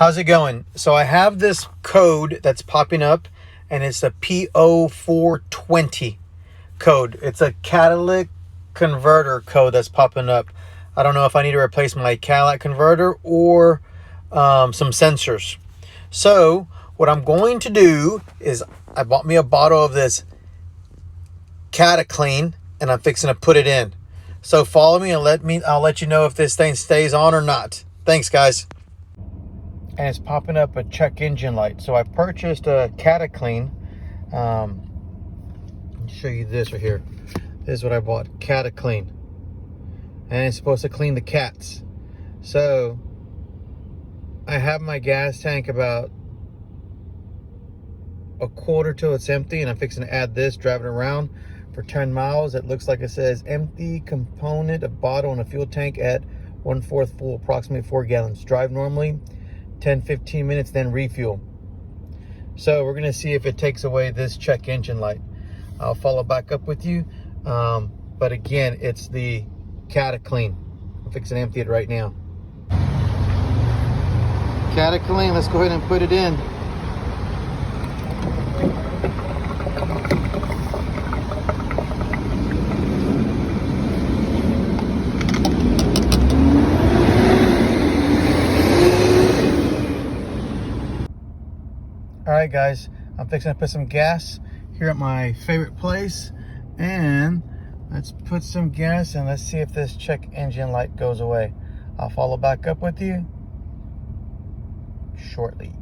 How's it going? So I have this code that's popping up, and it's a P0420 code. It's a catalytic converter code that's popping up. I don't know if I need to replace my catalytic converter or some sensors. So what I'm going to do is I bought me a bottle of this Clean, and I'm fixing to put it in. So follow me and I'll let you know if this thing stays on or not. Thanks, guys. And it's popping up a check engine light. So I purchased a Clean. Let me show you this right here. This is what I bought, Clean, and it's supposed to clean the cats. So I have my gas tank about a quarter till it's empty, and I'm fixing to add this, driving around for 10 miles. It looks like it says empty component, a bottle and a fuel tank at 1/4 full, approximately 4 gallons. Drive normally 10-15 minutes, then refuel. So we're gonna see if it takes away this check engine light. I'll follow back up with you. But again, it's the Clean. I'm fixing to empty it right now. Clean, let's go ahead and put it in. All right, guys, I'm fixing to put some gas here at my favorite place, and let's put some gas and let's see if this check engine light goes away. I'll follow back up with you shortly.